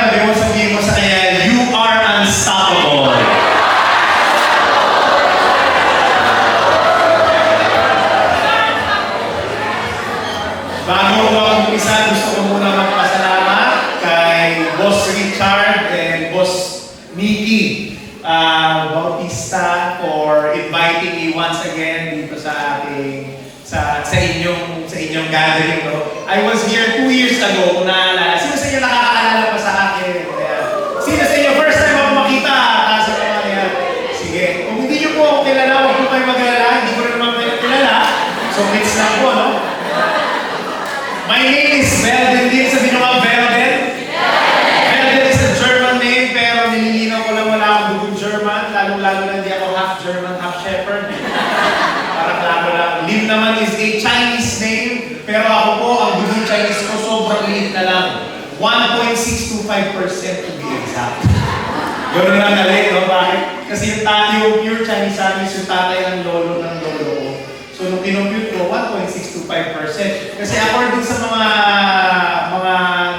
sabi mo, sabihin mo sa kanya, you are unstoppable. Bago ko mag-umpisa, gusto ko muna magpasalamat kay Boss Richard and Boss Mickey Bautista for inviting me once again dito sa ating sa inyong gathering. No? I was here 2 years ago, kung naalala. Sino sa inyo nakakaalala pa sa akin? Ayan. Sino sa inyo first time ako makita? Taas ang mga yan. Sige. Kung hindi nyo po ako kilala, huwag po kayo mag-alala. Hindi ko rin naman kayo kilala. So, mix lang po, no? My name is Velden din. Sabi nyo nga, Velden? Velden is a German name, pero nililinaw ko lang wala akong dugong German. Lalo-lalo na hindi ako half German, half Shepherd. Parang lalo lang. Lim naman is a Chinese name, pero ako po, ang dugong Chinese ko, sobrang liit na lang. 1.625% to be exact. Gano'n lang galit, no? Bakit? Kasi yung pure Chinese Chinese, yung tatay ng lolo ko. So, nung kinompute ko, 1.625%. Kasi according sa mga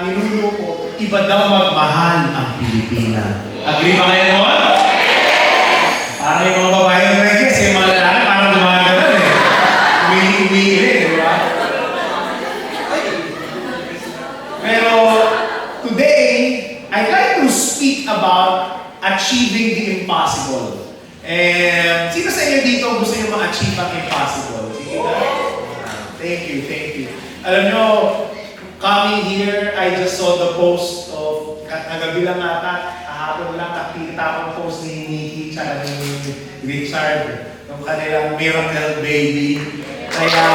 nilulo ko, iba daw magmahal ang Pilipina. Agree ba kayo noon? Parang yung mga babae ng reggae, yung mga lalaki, parang dumagalan eh. Umiili, di ba? Pero, today, I'd like to speak about achieving the impossible. And sino sa inyo dito gusto nyo ma-achieve ang impossible? Sige ka? Thank you. Alam nyo, coming here, I just saw the post of, kagabi lang ata, kahapon lang, nakita akong post ni Nikki tsaka ni Richard, yung kanilang miracle baby. Kaya,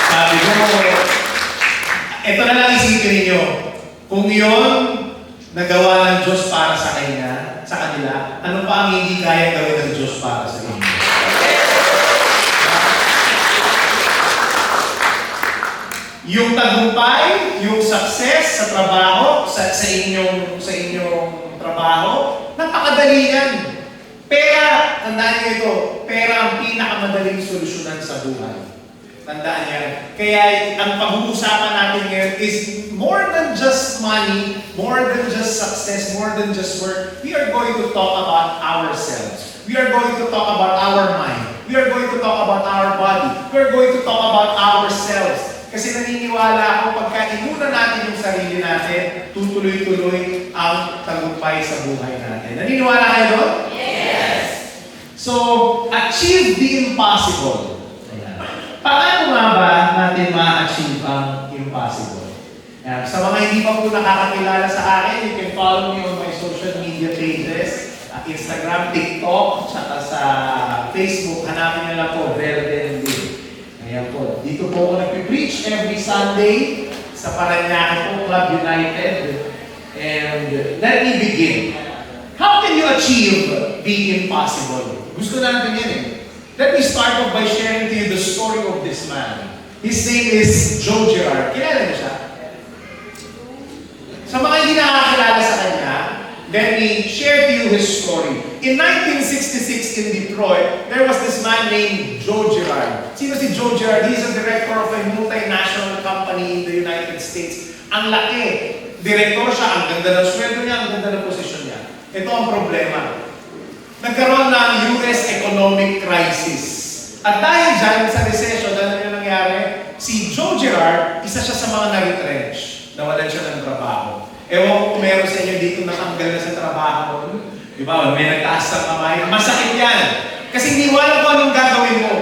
sabi ko, ito na lang isipin ninyo, kung yun, nagawa ng Diyos para sa kanila, ano pa ang hindi kaya gawin ng Diyos para sa inyo? Yung tagumpay, yung success sa trabaho, sa inyong trabaho, napakadali yan. Pera, tandaan niyo ito, pera ang pinakamadaling solusyonan sa buhay. Tandaan yan. Kaya ang pag-uusapan natin ngayon is more than just money, more than just success, more than just work. We are going to talk about ourselves. We are going to talk about our mind. We are going to talk about our body. We are going to talk about ourselves. Kasi naniniwala ako pagka inuna natin yung sarili natin, tutuloy-tuloy ang tagumpay sa buhay natin. Naniniwala kayo doon? Yes! So, achieve the impossible. Paano nga ba natin ma-achieve ang impossible? Sa mga hindi pa po nakakakilala sa akin, you can follow me on my social media pages, Instagram, TikTok, saka sa Facebook. Hanapin nyo lang po, Velden din. Ayan po. Dito po ako nag-preach every Sunday sa Paranaque po, Club United. And let me begin. How can you achieve the impossible? Gusto natin yan eh. Let me start off by sharing to you the story of this man. His name is Joe Girard. Kilala niyo siya? Sa mga hindi nakakilala sa kanya, let me share to you his story. In 1966 in Detroit, there was this man named Joe Girard. Sino si Joe Girard? He's a director of a multinational company in the United States. Ang laki. Direktor siya, ang ganda ng sweldo niya, ang ganda ng posisyon niya. Ito ang problema. Nagkaroon ng US economic crisis. At dahil dyan sa recession, ano yung nangyari? Si Joe Girard, isa siya sa mga na-retrench. Nawalan siya ng trabaho. Ewan ko kung meron sa inyo dito natanggal na sa trabaho. Di ba? May nagtaas ng kamay. Masakit yan. Kasi hindi wala ko anong gagawin mo.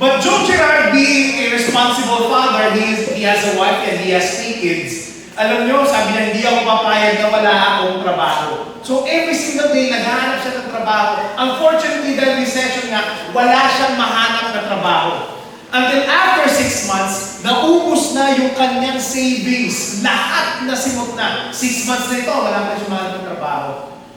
But Joe Girard, being a responsible father, he has a wife and he has 3 kids. Alam nyo, sabi niya, hindi ako papayag na wala akong trabaho. So every single day, naghahanap siya ng trabaho. Unfortunately, dahil recession nga, wala siyang mahanap na trabaho. Until after 6 months, naubos na yung kanyang savings. Lahat na simot na. 6 months na ito, wala na siya mahanap ng trabaho.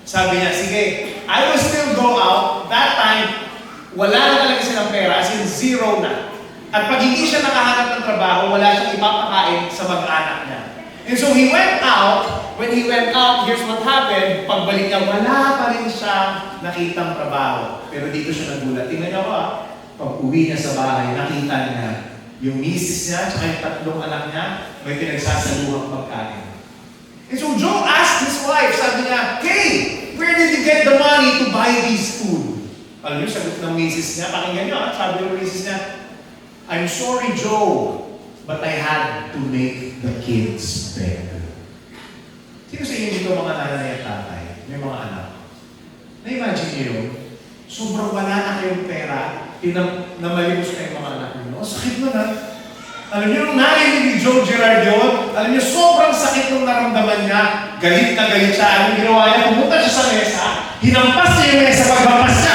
Sabi niya, sige, I will still go out. That time, wala na talaga silang pera, as in zero na. At pag hindi siya nakahanap ng trabaho, wala siyang ipapakain sa mag-anak niya. And so he went out. When he went out, here's what happened. Pagbalik niya, wala pa rin siyang nakitang trabaho. Pero dito siya nagulat. Tingnan niyo pag uwi niya sa bahay, nakita niya yung misis niya, tsaka yung 3 anak niya, may pinagsasaluhang pagkain. Joe asked his wife, sabi niya, "Hey, where did you get the money to buy these food?" Alam niyo, sagot ng misis niya, pakinggan niyo, sabi ng misis niya, "I'm sorry, Joe, but I had to make the kids beg." Sino sa inyo dito mga nanay at tatay? May mga anak. Na-imagine niyo yun? Sobrang wala na kayong pera, namalimos na yung mga anak niyo. Ang sakit na na. Alam niyo, nung narinig ni Joe Gerard yun, alam niyo, sobrang sakit nung naramdaman niya. Galit na galit siya. Anong ginawa niya? Pumunta siya sa mesa, hinampas niya yung mesa, paghampas niya.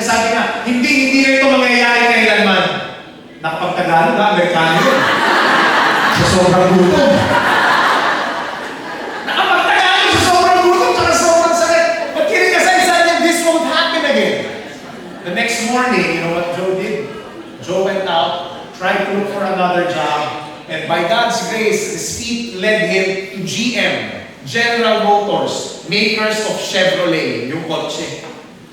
Sabi niya, hindi na ito mangyayari kailanman. Nakapagtagalog na, Amerikano yun. Sa sobrang gutom. Nakapagtagalog sa sobrang gutom, tsaka sobrang sakit. But kidding aside, sabi niya, this won't happen again. The next morning, you know what Joe did? Joe went out, tried to look for another job, and by God's grace, his feet led him to GM, General Motors, makers of Chevrolet, yung kotse.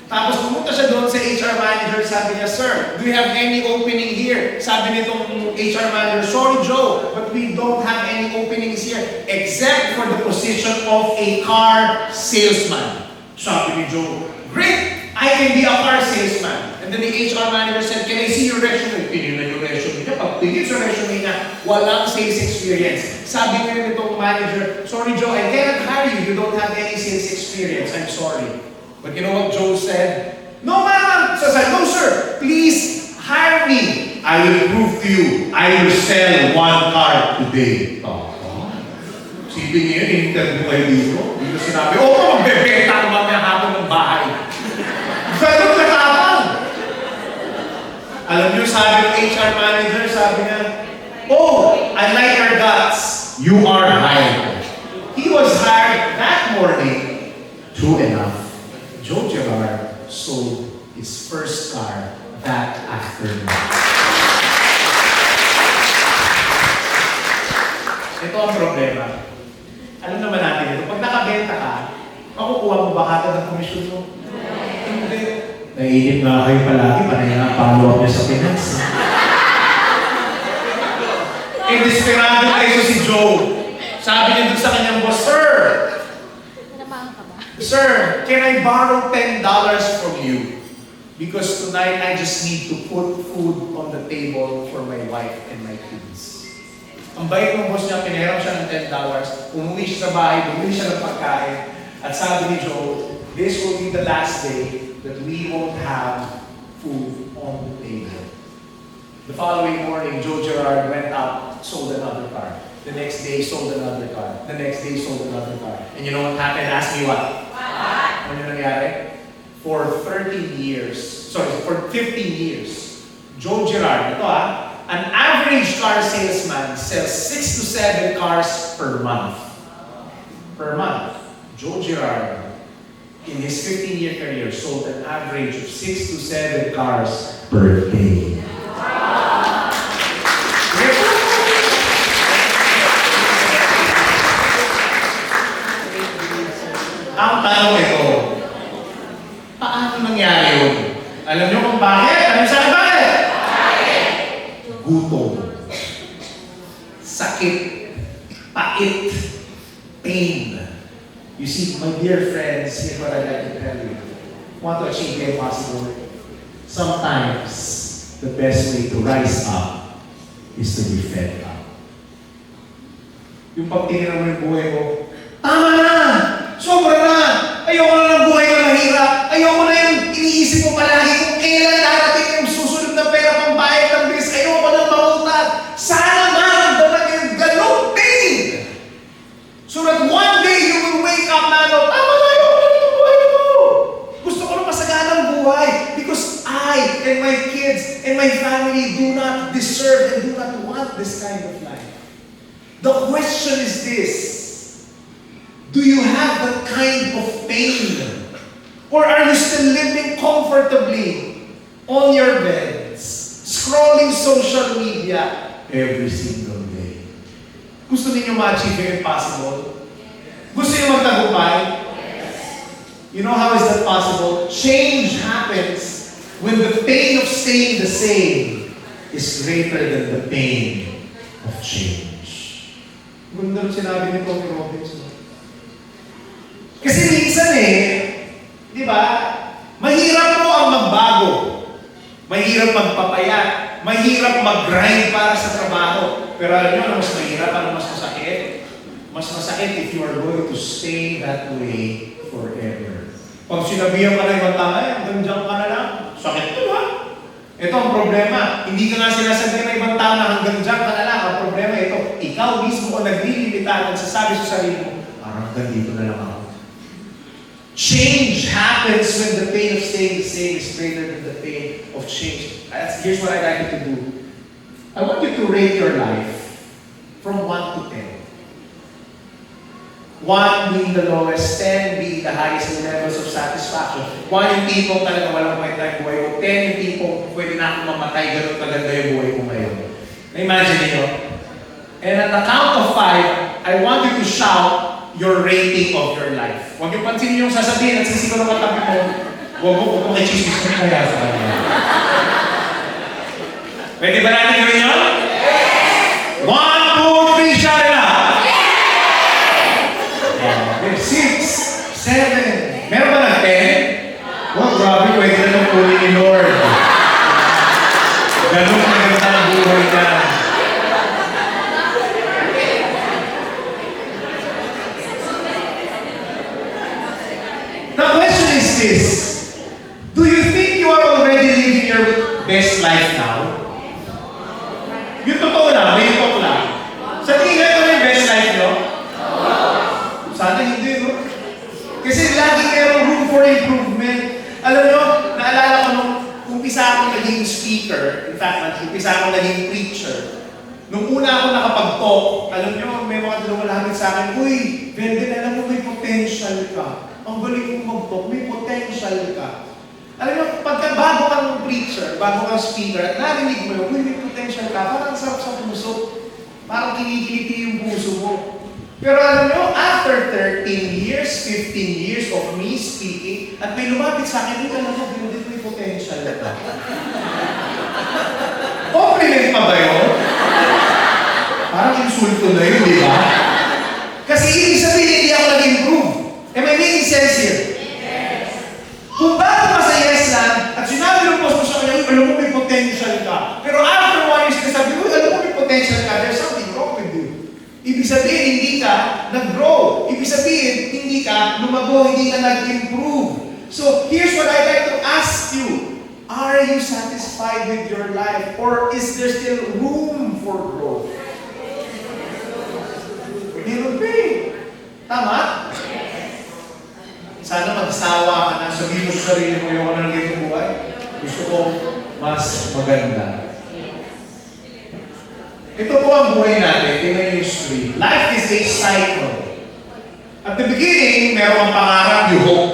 Tapos pumunta siya doon sa HR manager, sabi niya, "Sir, do you have any opening here?" Sabi nitong HR manager, "Sorry Joe, but we don't have any openings here except for the position of a car salesman." Sabi ni Joe, "Great! I can be a car salesman." And then the HR manager said, "Can I see your resume?" Tinignan yung resume niya. Pagtingin sa resume niya, walang sales experience. Sabi niya nitong manager, "Sorry Joe, I cannot hire you. You don't have any sales experience. I'm sorry." But you know what Joe said? "No, ma'am." So I said, "No, sir. Please hire me. I will prove to you. I will sell one car today." Sipin niyo yun, interview kayo dito. Dito sinabi, "Oo, magbebenta ako mamaya hapon ng bahay." Ganun katapang. Alam niyo, sabi ng HR manager, sabi niya, "Oh, I like your guts. You are hired." He was hired that morning. True enough. Joe Gerard sold his first car that afternoon. Ito ang problema. Alam naman natin ito. Pag nakabenta ka, makukuha mo ba kagad ang komisyon mo? Hindi. Naiinip nga kayo palagi, panay nga follow-up niya sa finance. Desperado kayo si Joe. Sabi niya doon sa kanyang boss, Sir, can I borrow $10 from you? Because tonight I just need to put food on the table for my wife and my kids." Ang bait ng boss niya, pinahiram siya ng $10, umuwi siya sa bahay, bumili siya ng pagkain, at sabi ni Joe, "This will be the last day that we won't have food on the table." The following morning, Joe Gerard went out, sold another car. The next day, sold another car. The next day, sold another car. And you know what happened? Ask me what? Ano yung nangyari? For 15 years, Joe Gerard, ito an average car salesman sells 6 to 7 cars per month. Per month. Joe Gerard, in his 15-year career, sold an average of 6 to 7 cars per day. Ang tanong ito, paano nangyari yun? Alam niyo kung bakit? Alam niyo sa akin bakit? Gutom. Sakit. Pait. Pain. You see, my dear friends, here's what I'd like to tell you. Want to achieve the impossible? Sometimes, the best way to rise up is to be fed up. Yung pagtingin mo yung buhay mo, tama na! Sobra na! Ayoko na ng buhay na mahirap! Ayoko na yung iniisip mo palagi kung kailan darating yung susunod na pera pang bayad ng bilis. Ayoko na mautad. Sana maramdaman yung ganong pain! So that one day you will wake up na tama na! Ayoko na ng buhay ko! Gusto ko na masaganang buhay because I and my kids and my family do not deserve and do not want this kind of life. The question is this: do you have that kind of pain? Or are you still living comfortably on your beds, scrolling social media every single day? Gusto niyo ma-achieve yung impossible? Gusto niyo magtagumpay? You know how is that possible? Change happens when the pain of staying the same is greater than the pain of change. Ganda rin sinabi ni Tony Robbins. Kasi minsan di ba, mahirap po ang magbago. Mahirap magpapayat. Mahirap mag-grind para sa trabaho. Pero alam nyo, ano mas mahirap, ano mas masakit? Mas masakit if you are going to stay that way forever. Pag sinabihan ka na ibang tao, hanggang dyan ka na lang. Sakit to ha? Ito ang problema. Hindi ka nga sinasabihan ng ibang tao na hanggang dyan ka na lang. Ang problema ito, ikaw mismo o naglilimitan at sasabi sa sarili mo, parang hanggang dito na lang ako. Change happens when the pain of staying the same is greater than the pain of change. Here's what I'd like you to do. I want you to rate your life from 1 to 10. 1 being the lowest, 10 being the highest in levels of satisfaction. 1 yung tipong talaga walang kwenta yung buhay ko. 10 yung tipong pwede na akong mamatay, ganun kaganda yung buhay ko ngayon. Na-imagine niyo? And at the count of 5, I want you to shout your rating of your life. Huwag yung pansinin yung sasabihin at sisigaw ng katabi mo, huwag mo kay chismis mo kaya sa kanya. Pwede ba natin gawin yun? 1, 2, 3, shout it out! 6, 7, meron ba ng 10? Oh, grabe, pwede na nung puli ni Lord. Ganun na ganda ang buhay na. The question is this: do you think you are already living your best life now? Yung totoo lang, may talk lang. Sa tingin ito na yung best life nyo? Sana hindi, no? Kasi lagi merong room for improvement. Alam nyo, naalala ko nung umpisa akong naging speaker, in fact, umpisa akong naging preacher. Nung una ako nakapag-talk, alam nyo, may mga lumalapit sa akin, uy, Benden, alam mo, may potential ka. Ang galing mong mag-talk, may potential ka. Alam nyo, pagka bago kang preacher, bago kang speaker, at narinig mo yun, uy, may potential ka, parang sarap sa puso. Parang kinikiliti yung puso mo. Pero alam nyo, after 13 years, 15 years of me speaking, at may lumapit sa akin, hindi alam mo, binudit may potential ka. Compliment pa ba yun? Parang insulto na yun, di ba? Kasi ibig sabihin, hindi ako nag-improve. Am I making sense here? Yes. Kung bago ka sa yes lang, at sinabi ng boss mo sa kanya, alam mo may potential ka. Pero after 1 years, sabi mo, alam mo may potential ka, there's something wrong with you. Ibig sabihin, hindi ka nag-grow. Ibig sabihin, hindi ka lumago, hindi ka nag-improve. So, here's what I'd like to ask you. Are you satisfied with your life? Or is there still room for growth? Meron ba eh. Tama? Sana magsawa ka na, sabihin mo sa sarili mo yung ano naging buhay. Gusto ko mas maganda. Ito po ang buhay natin, tingnan yung history. Life is a cycle. At the beginning, meron kang pangarap, you hope.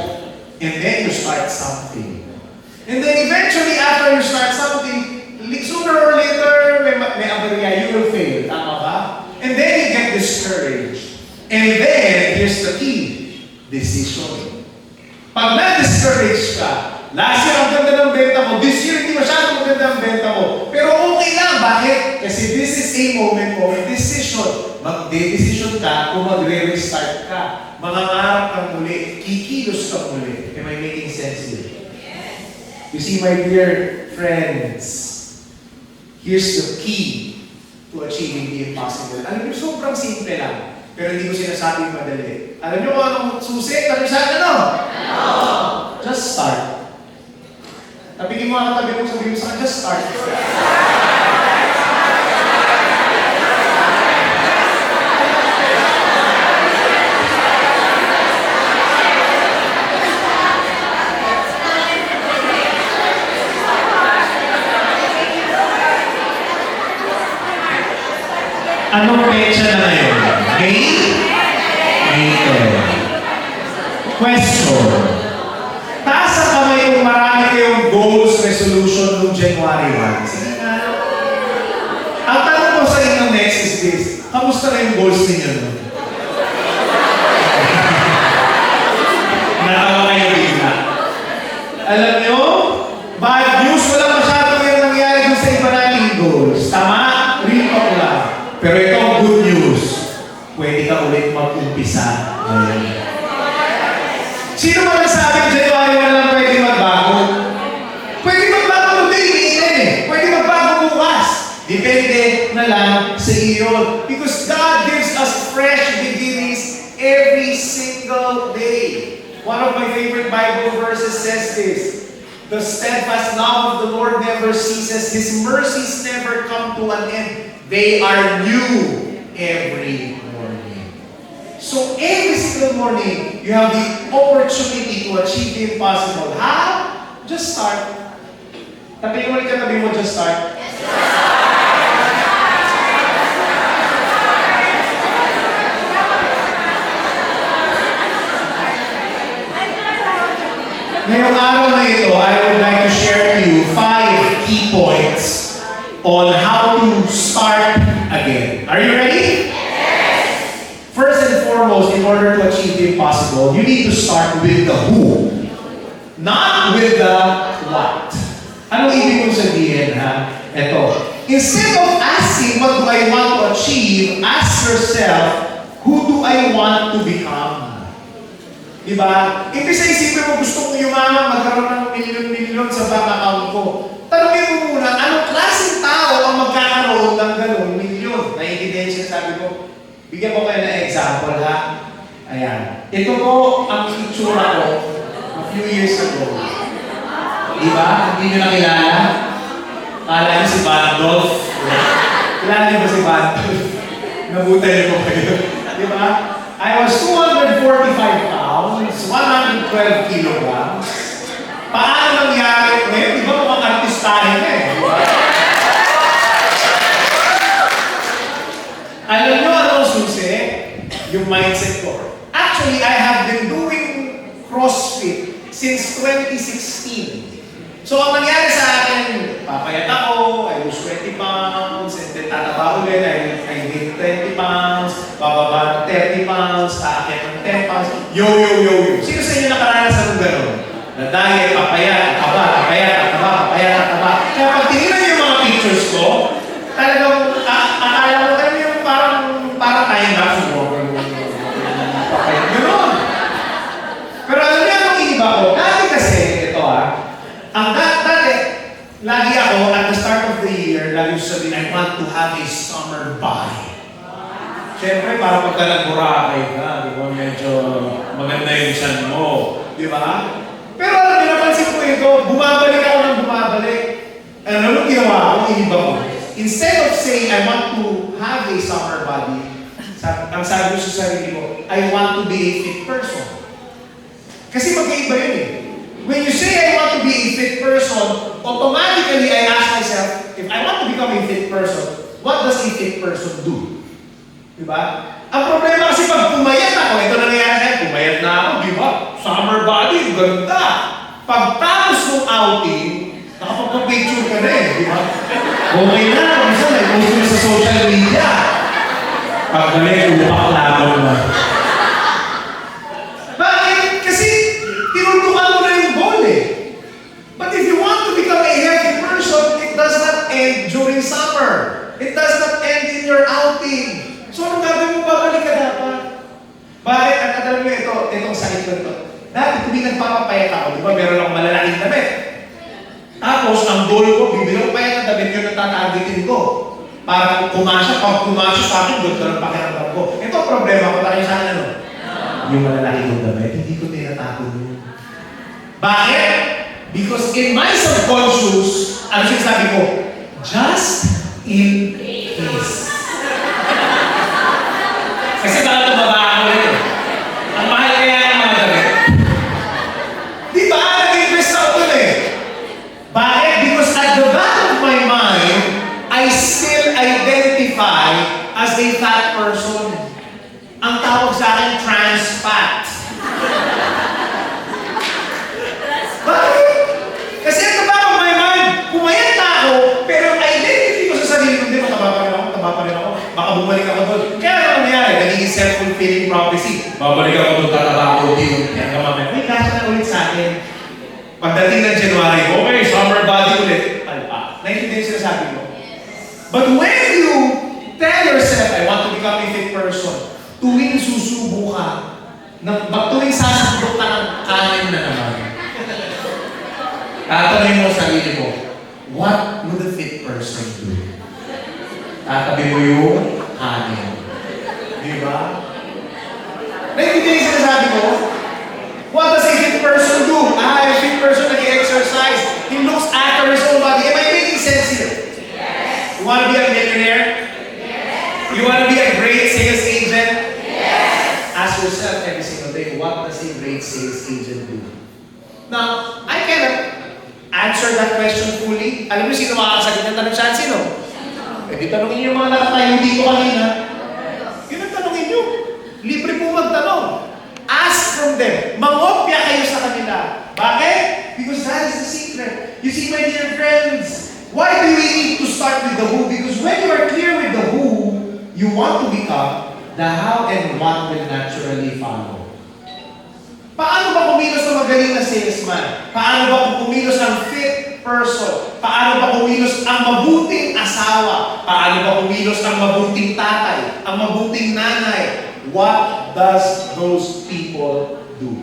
And then you start something. And then eventually, after you start something, sooner or later, may aberya, you will fail. Tama ba? And then you get discouraged. And then, here's the key, decision. Pag na-discourage ka, last year ang ganda ng benta mo, this year hindi masyadong maganda ang benta mo. Pero okay lang, bakit? Kasi this is a moment of decision. Mag-decision ka kung magre-restart ka. Mangangarap kang muli, kikilos ka muli. Am I making sense here? Yes. You see, my dear friends, here's the key to achieving the impossible. Alam niyo, sobrang simple lang. Pero hindi ko sinasabing madali. Alam niyo kung anong susi? Sabi sa akin, ano? No! Just start. Tabigin mo ang katabi mo, sabihin mo sa akin, just start. Anong petsa na ngayon? May? May 10. Question. Taas sa kamay kung marami kayong goals resolution noong January 1. Sige nga. Ang tanong ko sa inyo next is this. Kamusta na yung goals ninyo noon? Natawa kayo bigla. Alam nyo, bad news, wala masyadong yung nangyari dun sa iba nating goals. Tama? Real talk lang. Pero ito ang good news. Pwede ka ulit mag-umpisa ngayon. Sino man nagsabing January 1 lang pwede magbago? Pwede magbago today, minsan eh. Pwede magbago bukas. Depende na lang sa iyo. Because God gives us fresh beginnings every single day. One of my favorite Bible verses says this: the steadfast love of the Lord never ceases. His mercies never come to an end. They are new every morning. So every single morning, you have the opportunity to achieve the impossible. How? Just start. Tabi mo ulit ka, tabi mo, just start. Ngayong araw na ito, I would like to share to you 5 key points on how to start again. Are you ready? Yes! First and foremost, in order to achieve the impossible, you need to start with the who, not with the what. Anong ibig kong sabihin, ha? Ito. Instead of asking what do I want to achieve, ask yourself, who do I want to become? Diba? Imbis na isipin mo, gusto kong yumaman, magkaroon ng milyon-milyon sa bank account ko. Tanungin mo muna, anong klaseng tao ang magkakaroon ng gano'ng milyon? Naiintindihan siya, sabi ko. Bigyan ko kayo ng example, ha? Ayan. Ito po ang itsura ko a few years ago. Diba? Hindi nyo nakilala? Kala nyo si Bandolf. Kilala niyo ba si Bandolf? Nabutay niyo po kayo. Diba? I was 245 pounds, 112 kilograms. Paano nangyari ngayon? Di ba mukhang artistahin na eh? Diba? Alam nyo anong susi? Yung mindset ko. Actually, I have been doing CrossFit since 2016. So, ang nangyari sa akin, papayat ako, I lose 20 pounds, and then tataba ulit, I gain 20 pounds, bababa ng 30 pounds, aakyat ng 10 pounds, yo. Sino sa inyo nakaranas ng gano'n? Na diet, papayat, taba. Kaya pag tinignan yung mga pictures ko, talagang, akala mo tayo yung parang tayo na sumobra. Papayat, gano'n. Pero alam niya anong iba ko? Dati kasi, ito ang dati, lagi ako, at the start of the year, lagi sabihin, I want to have a summer body. Siyempre, para pagka nag-Boracay ka, di ba, medyo maganda yung tiyan mo. Di ba? Pero alam niyo, napansin ko ito, bumabalik ako ng bumabalik. Ano ginawa ko? Iniba ko. Instead of saying, I want to have a summer body, ang sabi ko sa sarili ko, I want to be a fit person. Kasi magkaiba yun eh. When you say I want to be a fit person, automatically I ask myself, if I want to become a fit person, what does a fit person do? Diba? Ang problema kasi pag pumayat ako, ito na nangyari sa'yo, pumayat na ako, diba? Summer body, ganda. Pagtapos ng outing, nakapagpa-picture ka na eh, diba? Okay na, minsan nag-post mo sa social media. Pagdali, upak lamang mo. Bakit? Kasi tinuntukan mo na yung goal eh. But if you want to become a healthy person, it does not end during summer. It does not end in your outing. So anong gagawin mo? Babalik ka dapat. Bakit? At alam mo itong sakit ko ito. Dati, kung nagpapapayat ako, di ba, meron akong malalaking damit. Tapos, ang goal ko, bibili ko payat ng damit yun ang tatargetin ko. Para kumasya, pag kumasya sa akin, doon ka ng pakiramdam ko. Ito ang problema ko, tayo sa ano? Yung malalaki kong damit, hindi ko tinatapon yun. Bakit? Because in my subconscious, ano siya sabi ko? Just in case. Kasi baka tumaba ako rin. Ang mahal kaya ng mga damit. Di ba? Nag-invest ako dun eh. Bakit? Because at the back of my mind, I still identify as a fat person. Ang tawag sa akin, trans fat. Bakit? Kasi at the back of my mind, pumayat na ako, pero ang identity ko sa sarili ko, hindi, taba pa rin ako. Baka bumalik ako doon. Kaya ano nangyari? Naging self-fulfilling prophecy. Babalik ako doon, tataba ako din. Kaya ka mamaya, may kasha na ulit sa akin. Pagdating ng January, okay, summer body ulit. Naintindihan sila sabi ko. But when you tell yourself, I want to become a fit person, tuwing susubo ka, Magtuwing sasandok ka ng kanin na naman. Tatanungin mo sa sarili mo, what would a fit person do? Tatabi mo yung kanin. Di ba? Naintindihan yung sinasabi ko? What does a fit person do? A fit person nag-exercise. He looks after his own body. Am I making sense here? Yes. You want to be a millionaire? Yes. You want to be a great sales agent? Yes. Ask yourself every single day, what does a great sales agent do? Now, I cannot answer that question fully. Alam niyo sino makakasagot ng tanong saan? Sino? Eh di tanongin niyo yung mga nakatayo dito kanina. Yun ang tanongin niyo. Libre po magtanong. Ask from them. Mangopya kayo sa kanila. Bakit? Because that is the secret. You see, my dear friends, why do we need to start with the who? Because when you are clear with the who you want to become, the how and what will naturally follow. Paano ba kumilos na magaling na salesman? Paano ba kumilos ang fit person? Paano ba kumilos ang mabuting asawa? Paano ba kumilos ang mabuting tatay? Ang mabuting nanay? What does those people do?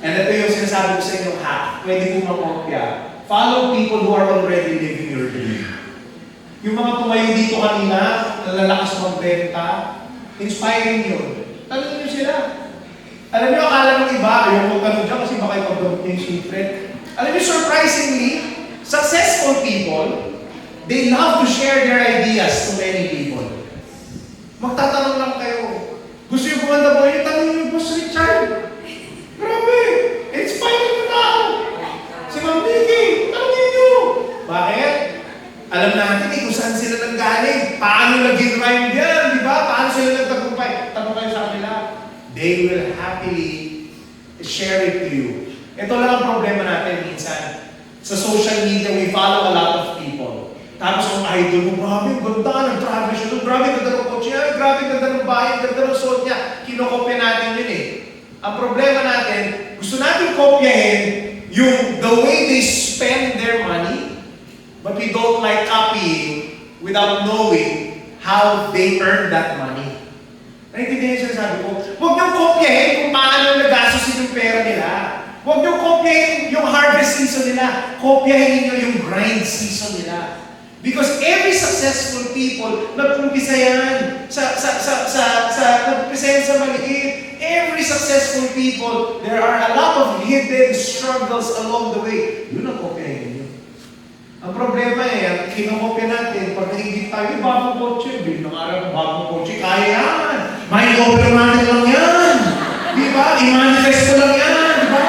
And ito yung sinasabi ko sa inyo, pwede po makopya. Follow people who are already living your dream. Yung mga tumayo dito kanina, nalalakas magbenta, inspiring yun. Tanungin nyo sila. Alam niyo, akala ng iba, ayaw kong tanong dyan kasi baka ipagdamot niya yung secret. Alam niyo, surprisingly, successful people, they love to share their ideas to many people. Magtatanong lang kayo. Gusto yung gumanda ba? Yung tanong niyo, Boss Richard. Grabe! Inspiring na tao. Si Ma'am Nikki, tanongin niyo. Bakit? Alam natin kung saan sila nanggaling. Paano naging rhyme yan, di ba? Paano sila nagtagumpay? Tanong kayo sa kanila. They will happily share it to you. Ito lang ang problema natin minsan. Sa social media, we follow a lot of people. Tapos ang idol mo, grabe, ganda, nag-travel siya, grabe, ganda ng kotse niya, grabe, ganda ng bahay, ganda ng suot niya. Kinokopya natin yun eh. Ang problema natin, gusto natin kopyahin yung the way they spend their money, but we don't like copying without knowing how they earn that money. Naintindihan siya sabi ko, huwag niyong kopyahin kung paano nagastosin yung pera nila. Huwag niyong kopyahin yung harvest season nila. Kopyahin niyo yung grind season nila. Because every successful people, nag-umpisa yan nag-umpisa yan sa maliit. Every successful people, there are a lot of hidden struggles along the way. Yun ang kopyahin niyo. Ang problema ang kinokopya natin, pag nahigit tayo, bagong kotse, bilhin ng araw ng bagong kotse, kaya yan. May over money lang yan. Di ba? I-manifest ko lang yan. Di ba?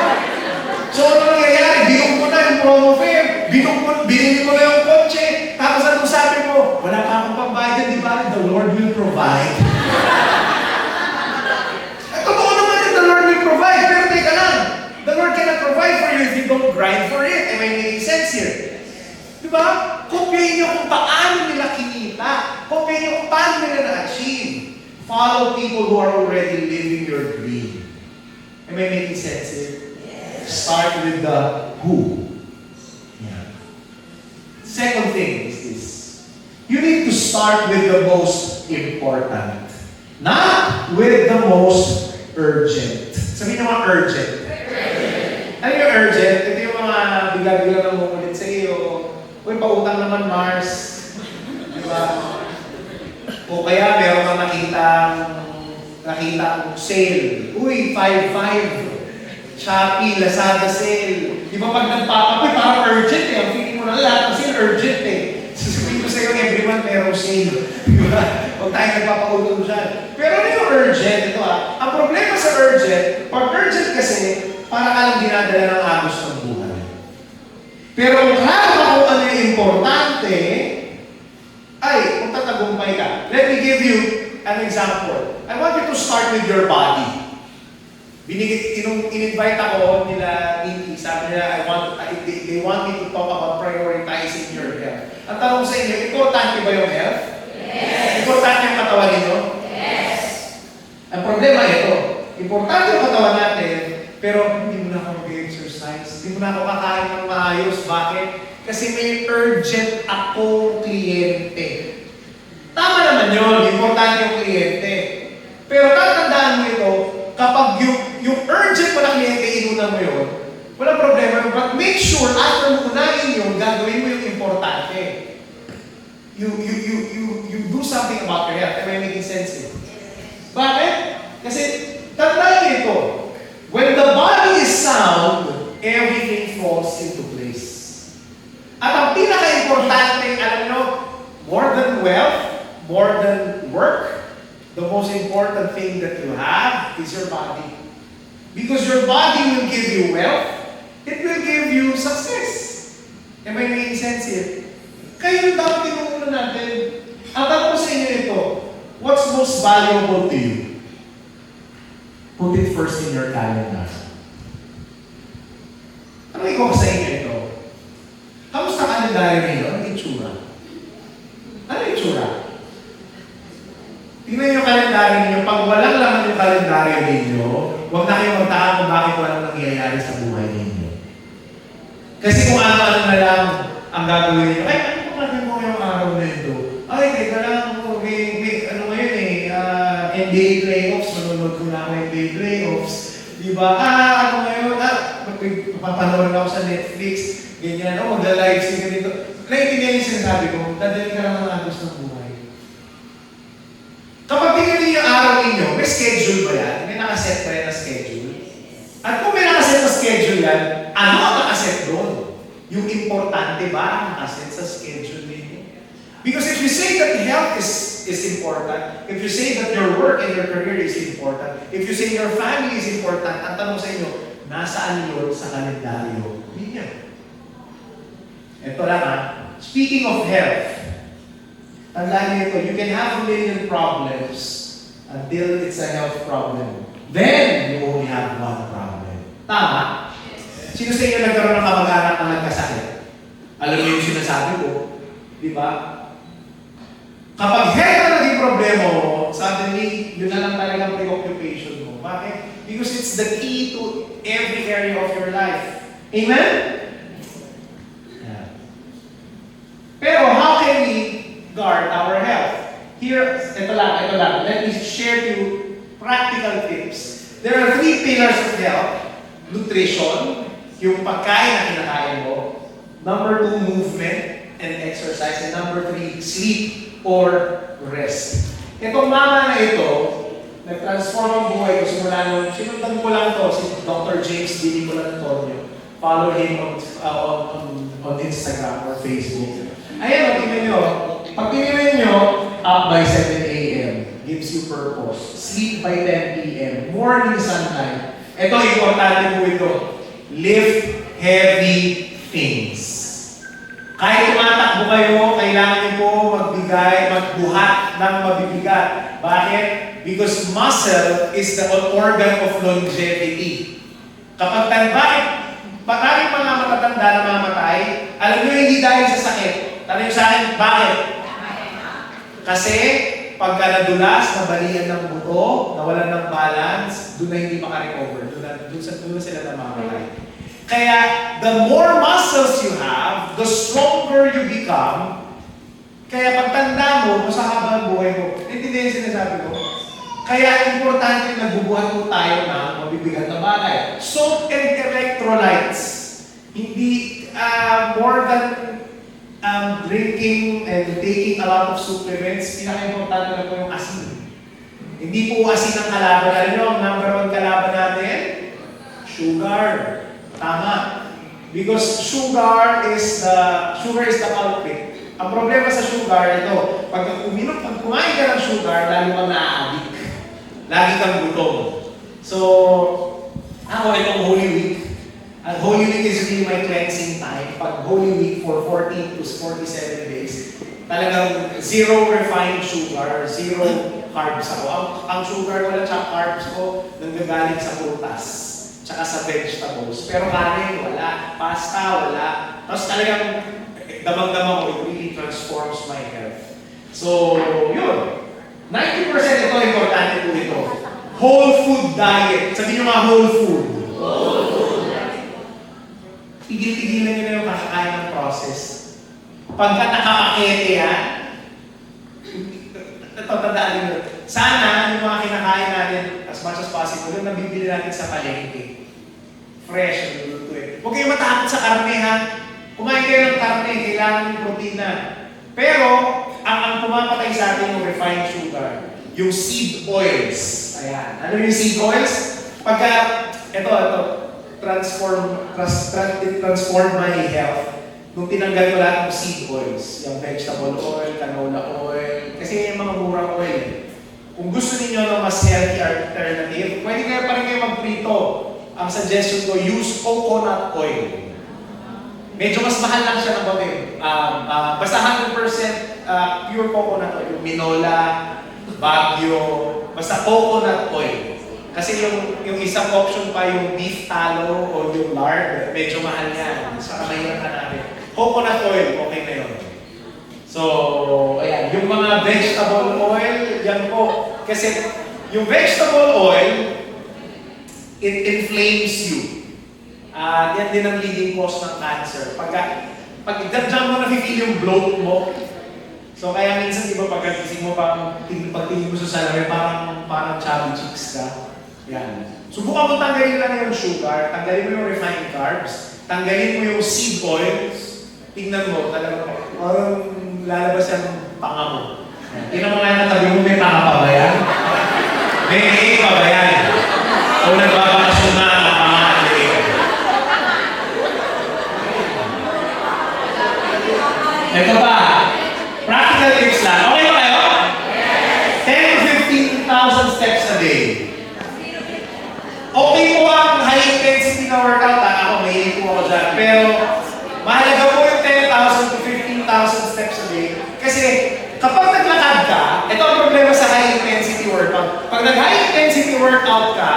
So, ano nangyayari? Binok mo na yung promo fare. Binili mo na yung kotse. Tapos ano sabi mo? Wala pa akong pambayad, di ba? The Lord will provide. Totoo naman yung the Lord will provide. Pero teka lang. The Lord cannot provide for you if you don't grind for it. Am I making sense here? Diba? Kopyahin niyo kung paano nila kinita. Kopyahin niyo kung paano nila na-achieve. Follow people who are already living your dream. Am I making sense here? Yes. Start with the who. Yeah. Second thing is this. You need to start with the most important. Not with the most urgent. Sabihin naman urgent. Ano yung urgent? Ito yung mga bigla-bigla na mumulit sa iyo. Uy, pautang naman, Mars. Diba? O kaya meron kang nakita sale. Uy, 5-5. Shopee, Lazada sale. Di ba pag nagpapapoy, parang urgent eh. Ang feeling mo na lahat kasi urgent eh. Sasabihin ko sa'yo, everyone merong sale. Diba? Huwag tayo nagpapautang dyan. Pero ano yung urgent? Ito ang problema sa urgent, pag urgent kasi, para ka lang dinadala ng agos ng buhay. Pero kung kung ano yung importante, ay, kung tatagumpay ka. Let me give you an example. I want you to start with your body. In-invite ako nila, sabi nila, they want me to talk about prioritizing your health. Ang tanong sa inyo, importante ba yung health? Yes. Importante yung katawan ninyo? Yes. Ang problema ito, importante yung katawan natin, pero hindi mo na ako mag-exercise, hindi mo na ako kakain ng maayos. Bakit? Kasi may urgent akong kliyente. Tama naman yun, importante yung kliyente. Pero tatandaan mo ito, kapag yung make sure after mo unahin yun, gagawin mo yung importante. You do something about your health. Am I making sense here? Bakit? Kasi, tandaan niyo ito. When the body is sound, everything falls into place. At ang pinaka-importante, alam nyo, more than wealth, more than work, the most important thing that you have is your body. Because your body will give you wealth, it will give you success. Am I making sense here? Kayo yung dapat tinungunan natin. Ang tanong ko sa inyo ito, what's most valuable to you? Put it first in your calendar. Ano ko sa inyo ito? Kamusta kalendaryo ninyo? Ano yung itsura? Ano yung itsura? Tingnan yung kalendaryo ninyo. Pag walang laman yung kalendaryo ninyo, huwag na kayong magtaka kung bakit walang nangyayari sa buhay ninyo. Kasi kung ano-ano na lang ang gagawin ninyo, ay, ano kung natin mo yung araw na ito? Ay, teka lang, ano ngayon NBA playoffs, manunod ko na ako NBA playoffs. Diba? Ano ngayon? Papanood ako sa Netflix, ganyan, magla-live stream ganito. Naintindihan yung sinasabi ko, dadali ka lang ng agos ng buhay. Kapag tingnan niyo yung araw ninyo, may schedule ba yan? May nakaset ba yan na schedule? At kung may nakaset na schedule yan, ano ang nakaset doon? Yung importante ba ang nakaset sa schedule ninyo? Because if you say that health is important, if you say that your work and your career is important, if you say your family is important, ang tanong sa inyo, nasaan yun sa kalendaryo ninyo? Ito lang speaking of health, tandaan niyo ito, you can have a million problems until it's a health problem. Then, you only have one problem. Tama? Sino sa inyo nagkaroon ng kamag-anak na nagkasakit? Alam niyo yung sinasabi ko, di ba? Kapag health na naging problema mo, suddenly, yun na lang talagang preoccupation mo. Bakit? Because it's the key to every area of your life. Amen? Yeah. Pero how can we guard our health? Here, ito lang. Let me share to you practical tips. There are 3 pillars of health. Nutrition, yung pagkain na kinakain mo. Number 2, movement and exercise. And number 3, sleep or rest. Itong mama na ito, nag-transform ang buhay ko simula nung, sinundan ko lang to, si Dr. James D. Nicolan Antonio. Follow him on Instagram or Facebook. Ayan, tingnan nyo. Pag tingnan nyo, up by 7 a.m. gives you purpose. Sleep by 10 p.m. Morning sunlight. Ito, importante po ito. Lift heavy things. Kahit tumatakbo kayo, kailangan niyo po magbuhat ng mabibigat. Bakit? Because muscle is the organ of longevity. Kapag maraming mga matatanda na mamatay, alam niyo hindi dahil sa sakit. Tanong niyo sa akin, bakit? Kasi pagka nadulas, nabalian ng buto, nawalan ng balance, doon na hindi makarecover. Doon sila namamatay. Kaya, the more muscles you have, the stronger you become. Kaya pagtanda mo, sa habang buhay mo, intindihan yung sinasabi ko. Kaya importante nagbubuhat mo tayo ng mabibigat na bagay. Salt and electrolytes. Hindi more than drinking and taking a lot of supplements, pinaka-importante na po yung asin. Hindi po asin ang kalaban. Alam nyo, ang number 1 kalaban natin? Sugar. Tama. Because sugar is the culprit. Ang problema sa sugar, ito, pag kumain ka ng sugar, lalo kang na-addict. Lagi kang gutom. So, ako itong Holy Week. Ang Holy Week is really my cleansing time. Pag Holy Week for 14 to 47 days, talagang zero refined sugar, zero carbs ako. Ang sugar ko lang sa carbs ko, nanggagaling sa prutas. Tsaka sa vegetables. Pero kanin, wala. Pasta, wala. Tapos talagang damang-damang ko, it really transforms my health. So, yun. 90% ito, importante po ito. Whole food diet. Sabihin nyo mga whole food. Whole food. Tigil-tigilan nyo na yung kakakain ng process. Pagka nakapakete yan, tatandaan nyo. Sana, yung mga kinakain natin, as much as possible, yung nabibili natin sa palengke. fresh ang lulutuin. Huwag kayong matakot sa karne ha. Kumain kayo ng karne, kailangan ng protina. Pero, ang pumapatay sa atin yung refined sugar, yung seed oils. Ayan. Ano yung seed oils? Pagka, ito, transform my health. Nung tinanggal ko lahat ng seed oils, yung vegetable oil, canola oil, kasi yung mga murang oil. Kung gusto niyo ng mas healthy alternative, pwede kayo pa rin kayo magprito. Ang suggestion ko, use coconut oil. Medyo mas mahal lang siya ng konti. Basta 100% pure coconut oil. Yung Minola, Baguio, basta coconut oil. Kasi yung isang option pa, yung beef tallow o yung lard, medyo mahal yan. Saka mahirap na natin. Coconut oil, okay na yun. So, ayan. Yung mga vegetable oil, yan po. Kasi yung vegetable oil, it inflames you. Yan din ang leading cause ng cancer. Pag dyan mo na-feel yung bloat mo, so kaya minsan, di ba, pagkagising mo, pagtingin mo sa salamin, parang chubby cheeks ka. Yan. Subukan mo tanggalin lang yung sugar, tanggalin mo yung refined carbs, tanggalin mo yung seed oils, tingnan mo, talagang lalabas yung panga mo. Tingnan mo nga yung natabi mo, may panga pa ba yan? May pa ba yan? O nagbabakasyon na ang panga. Ito pa, practical tips lang. Okay ba kayo? Yes! 10 to 15,000 steps a day. Okay po ang high intensity na workout. Ako, may po ako dyan. Pero, mahalaga po yung 10,000 to 15,000 steps a day. Kasi, kapag naglakad ka, ito ang problema sa high intensity workout. Pag nag-high intensity workout ka,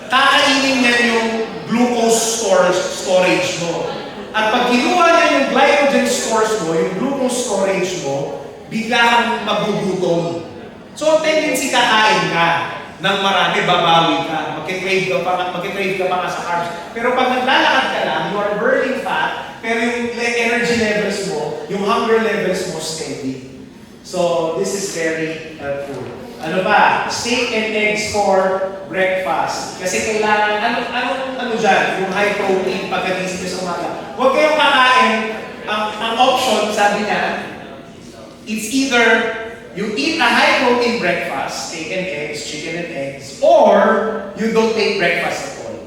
kakainin niyan yung glucose storage mo. At pag kinuha niya yung glycogen stores mo, yung glucose storage mo, bigla kang magugutom. So, tendency kakain ka ng marami, babawi ka. Magkikrave ka pa nga sa carbs. Pero pag naglalakad ka lang, you are burning fat, pero yung energy levels mo, yung hunger levels mo, steady. So, this is very helpful. Ano pa? Steak and eggs for breakfast. Kasi kailangan, ano dyan? Yung high protein pagkagising sa umaga. Huwag kayong kakain. Ang option, sabi niya, it's either you eat a high protein breakfast, steak and eggs, chicken and eggs, or you don't take breakfast at all.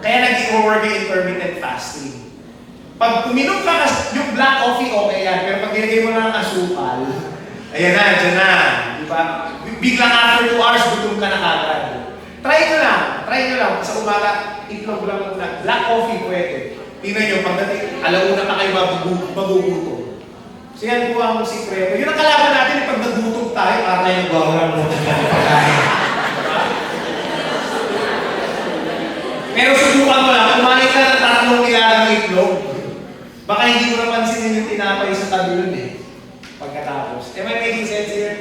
Kaya nag-i-work yung intermittent fasting. Pag uminom ka, yung black coffee, okay yan. Pero pag ginagay mo na ng asukal, ayan na, dyan na. Diba? Biglang after 2 hours, gutom ka na kagad. Try nyo lang. Sa umaga, itlog lang muna. Black coffee pwede. Tingnan nyo, pagdating, alauna pa kayo magugutom. So yan po ang sikreto. Yun ang kalaban natin, pag nagutom tayo, para yung gawin mo ng pagkain. Pero subukan mo lang, kumain ka ng 3 nilalang itlog. Baka hindi mo napansinin yung tinapay sa tabi nun eh. Pagkatapos. Am I making sense here?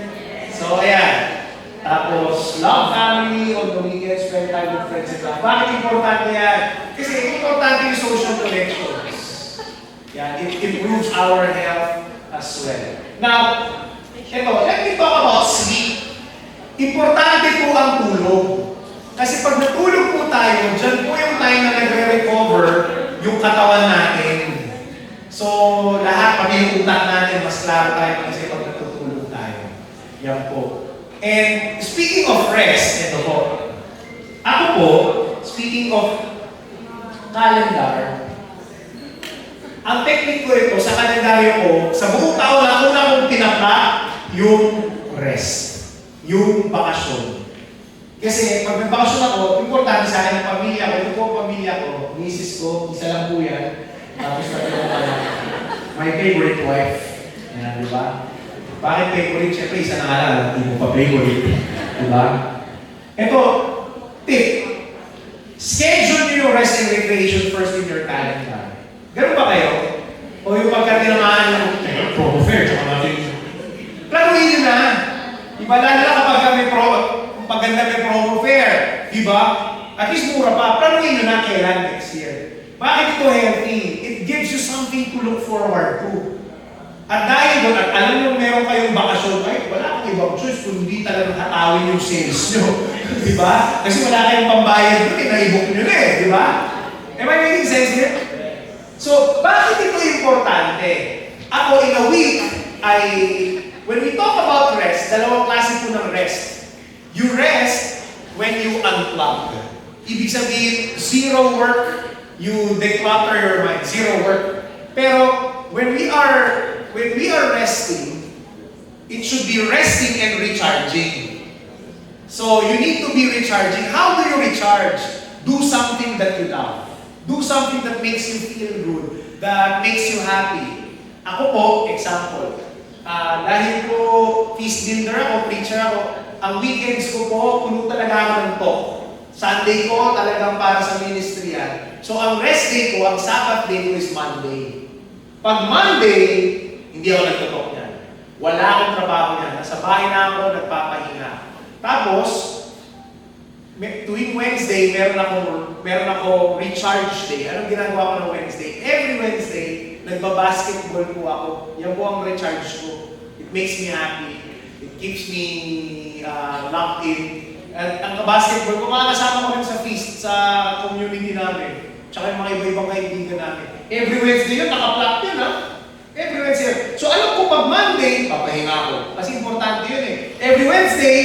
So, ayan. Tapos, love family, on the weekend, spend time with friends and love. Bakit importante yan? Kasi importante yung social connections. Yan, it improves our health as well. Now, ito, let me talk about sleep. Importante po ang tulog. Kasi pag natulog po tayo, dyan po yung time na nagre-recover yung katawan natin. So, lahat, pati yung utak natin, mas klaro tayo kasi pag natutulog tayo. Yan po. And speaking of rest, ito po. Ako po, speaking of calendar, ang technique ko ito sa kalendaryo ko, sa buong taon na una kong tinapa, yung rest. Yung bakasyon. Kasi pag may bakasyon ako, importante sa akin ang pamilya ko. Ito po ang pamilya ko, misis ko, isa lang po yan. Tapos my favorite wife. Yan, di ba? Bakit favorite? Siyempre, isa na nga lang. Hindi mo pa favorite. Di ba? Ito, tip. Schedule niyo yung rest and recreation first in your calendar. Ganun ba kayo? O yung pagkatinamaan yung promo fair, tsaka natin. Planuhin nyo na. Diba? Lalo na kapag maganda may promo fair. Diba? At least mura pa. Planuhin nyo na kailan next year. Bakit ito healthy? It gives you something to look forward to. At dahil doon, at alam nyo meron kayong bakasyon, ay wala akong ibang choice kung hindi talagang hatawin yung sales nyo. Di ba? Kasi wala kayong pambayad doon, naibok nyo na eh. Di ba? Am I making sense here? So, bakit ito importante? Ako, in a week, when we talk about rest, dalawang klase po ng rest. You rest when you unplug. Ibig sabihin, zero work, you declutter your mind, zero work. Pero, when we are resting, it should be resting and recharging. So, you need to be recharging. How do you recharge? Do something that you love. Do something that makes you feel good, that makes you happy. Ako po, example, dahil po feast builder ako, preacher ako, ang weekends ko po, puno talaga ako ng talk. Sunday ko, talagang para sa ministry yan. So, ang rest day ko, ang Sabbath day ko is Monday. Pag Monday, hindi ako nagtutok yan. Wala akong trabaho yan. Nasa bahay na ako, nagpapahinga. Tapos, tuwing Wednesday, meron ako recharge day. Anong ginagawa ko ng Wednesday? Every Wednesday, nagbabasketball po ako. Yan po ang recharge ko. It makes me happy. It keeps me locked in. At ang basketball ko, makakasama ko rin sa feast, sa community namin. Tsaka yung mga iba-ibang kaibigan namin. Every Wednesday yun, naka-plot yun ha? Every Wednesday. So alam ko pag Monday, papahinga ako. Kasi importante yun eh. Every Wednesday,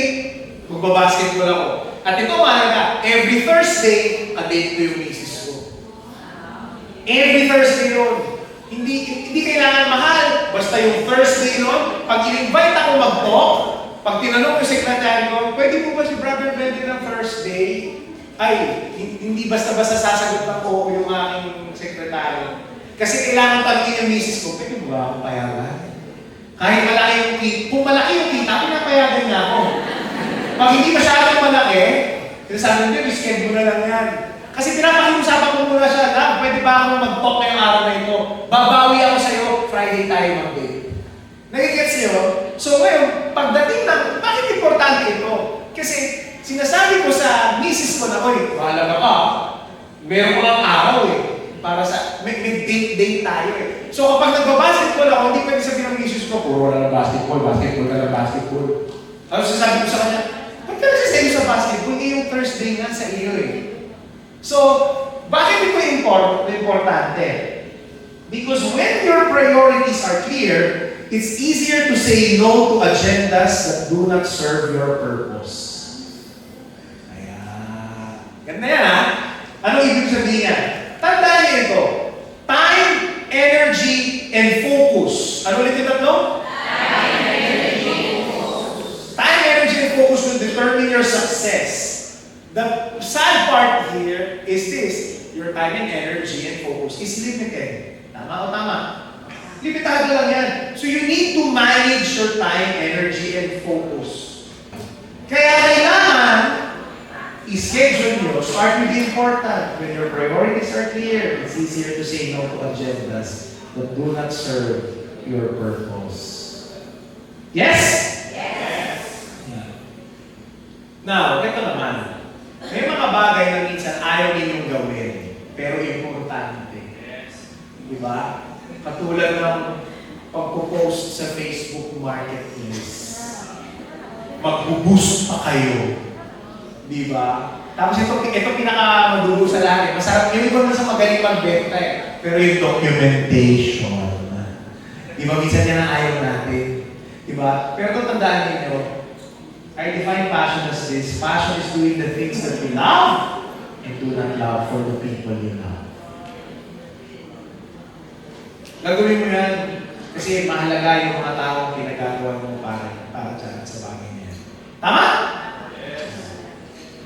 magbabasketball ako. At ito mahalaga, every Thursday, a-date ko yung misis ko. Every Thursday yun. Hindi kailangan mahal. Basta yung Thursday yun, pag in-invite ako mag-talk, pag tinanong yung sekretary ko, pwede po ba si Brother Bendy ng Thursday? Ay, hindi basta-basta sasagot na po yung aking sekretary. Kasi kailangan tanongin yung misis ko, pwede ba akong payagan? Kahit malaki yung kita, kung malaki yung kita, pinapayagan niya ako. Pag hindi masyadong malaki, sinasabi niyo, reschedule mo na lang yan. Kasi pinapakiusapan ko muna siya, pwede ba ako mag-talk ngayong araw na ito? Babawi ako sa'yo, Friday tayo Monday. Nagigets niyo? So ngayon, pagdating ng, bakit importante ito? Kasi sinasabi ko sa misis ko na, oy, mahalaga ka, meron ko lang araw eh. Para sa, may date tayo eh. So kapag nagbabasketball ako, hindi pwede sabihin ng misis ko, puro wala na basketball ka na basketball. Tapos sasabi ko sa kanya, ba't ka nagsasayo sa basketball? Eh yung Thursday nga sa iyo eh. So, bakit ito importante? Because when your priorities are clear, it's easier to say no to agendas that do not serve your purpose. Ayan. Ganda yan ha? Ano ibig sabihin yan? Tandaan niyo ito. Time, energy, and focus. Ano ulit yung tatlo? Time, energy, and focus will determine your success. The sad part here is this. Your time and energy and focus is limited. Tama o tama? Limitado lang yan. So you need to manage your time, energy, and focus. Kaya kailangan i-schedule nyo, start with the important. When your priorities are clear, it's easier to say no to agendas that do not serve your purpose. Yes? Yes! Now, ito naman. May mga bagay na minsan ayaw ninyong gawin, pero importante. Diba? Katulad ng pagpo-post sa Facebook Marketplace. Magbo-boost pa kayo. Diba? Tapos ito pinaka-madulo sa lahat. Masarap yung iba na sa magaling magbenta eh. Pero yung documentation. Diba? Minsan yan ang ayaw natin. Diba? Pero kung tandaan ninyo, I define passion as this. Passion is doing the things that you love and do not love for the people you love. Gagawin mo yan kasi mahalaga yung mga taong pinagagawa mo para dyan sa bagay niya. Tama? Yes.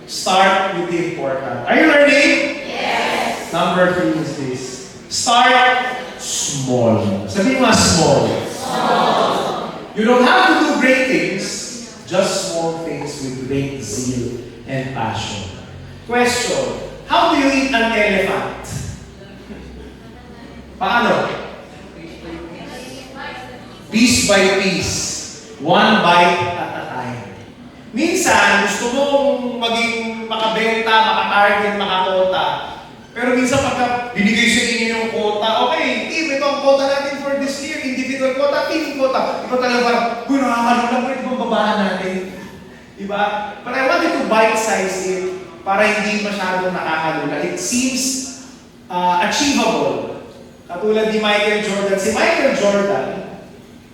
Start with the important. Are you learning? Yes. Number 3 is this. Start small. Sabihin mo small. Small. You don't have to do great things. Just small things with great zeal and passion. Question. How do you eat an elephant? Paano? Piece by piece. One bite at a time. Minsan, gusto mong maging makabenta, makatarget, makakota. Pero minsan pagka binigay sa inyo yung quota, okay, team, ito ang quota natin for this year. Hindi individual quota, team quota. Ikaw talaga parang, uy, nakakalulang, pwede bang babahan natin? Diba? But I wanted to bite-size it para hindi masyadong nakakalula. It seems achievable. Katulad ni Michael Jordan. Si Michael Jordan,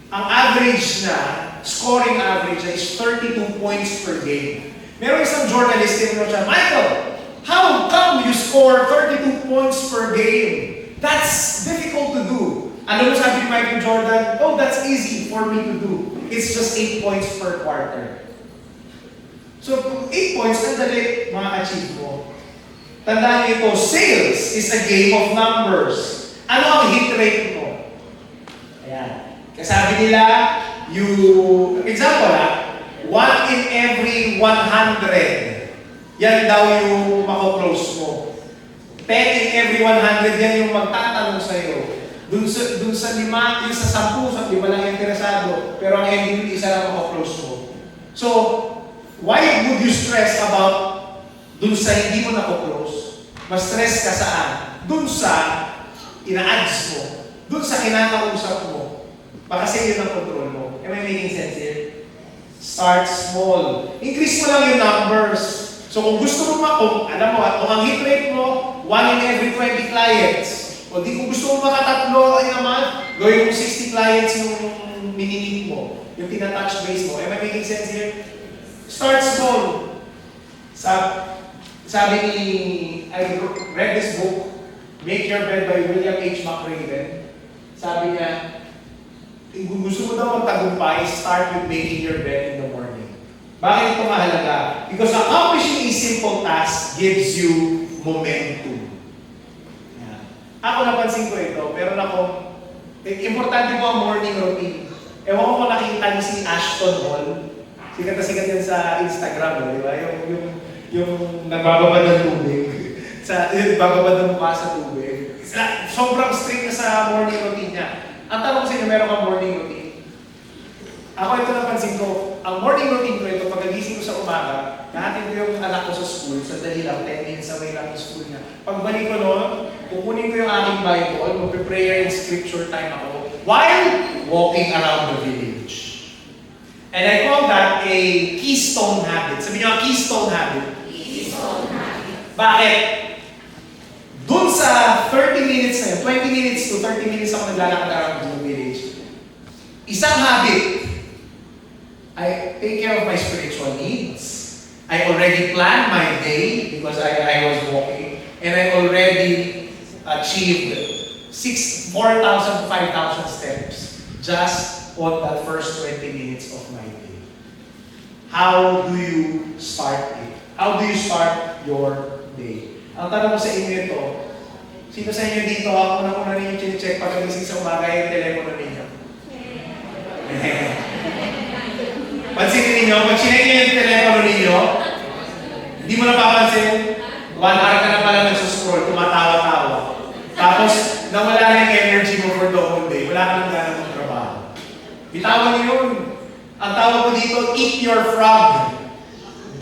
ang average na, scoring average is 32 points per game. Meron isang journalist, tinanong siya, Michael, how come you score 32 points per game? That's difficult to do. Ano mo sabi ni Michael Jordan? Oh, that's easy for me to do. It's just 8 points per quarter. So, kung 8 points, nadali ma-achieve mo. Tandaan niyo ito, sales is a game of numbers. Ano ang hit rate mo? Ayan. Kasabi nila, example 1 in every 100. Yan daw yung mako-close mo. 10 in every 100, yan yung magtatanong sa'yo. Dun sa 5, yung sa 10, sa 5 lang interesado. Pero ang ending, isa lang mako-close mo. So, why would you stress about dun sa hindi mo nako-close? Mas stress ka saan? Dun sa ina-ads mo. Dun sa kinakausap mo. Baka kasi yun ang control mo. Am I making sense here? Start small. Increase mo lang yung numbers. So kung gusto mo alam mo, kung ang hit rate mo, 1 in every 20 clients. O di kung gusto mo makatatlo ay naman, gawin mo 60 clients yung mininig mo. Yung tina-touch base mo. Am I making sense here? Start small. Sabi ni, I read this book, Make Your Bed by William H. McRaven. Sabi niya, kung gusto mo daw magtagumpay, start with making your bed in the morning. Bakit ito mahalaga? Because accomplishing a simple task gives you momentum. Yan. Ako napansin ko ito, pero importante po ang morning routine. Ewan ko kung nakita niyo si Ashton Hall. Sikat na sikat yan sa Instagram, di ba? Yung nagbababad ng tubig. Nagbababad ng mukha sa tubig. Sobrang strict na sa morning routine niya. Ang tanong sa inyo, meron kang morning routine? Ako ito napansin ko, ang morning routine ko ito, pagkagising ko sa umaga, nahatin ko yung anak ko sa school, sandali lang, 10 minutes away lang sa school niya. Pagbalik ko noon, kukunin ko yung aking Bible, magpe-prayer and scripture time ako, while walking around the village. And I call that a keystone habit. Sabi niyo, keystone habit. Keystone habit. Bakit? Doon sa 30 minutes na yun, 20 minutes to 30 minutes ako naglalakad around the village. Isang habit, I take care of my spiritual needs. I already planned my day because I was walking. And I already achieved 4,000 to 5,000 steps just on that first 20 minutes of my day. How do you start it? How do you start your day? Ang tanong ko sa inyo ito, sino sa inyo dito, ako na ninyo chine-check pagkagising sa umaga yung telepono ninyo? Pansinin ninyo, pag chinek nyo yung telepono ninyo, hindi mo napapansin, 1 hour ka na pala nagsuscroll, tumatawa-tawa. Tapos, nawala na yung energy mo for the whole day, wala ka nang gana magtrabaho. Bitawan niyo yun. Ang tawag ko dito, eat your frog.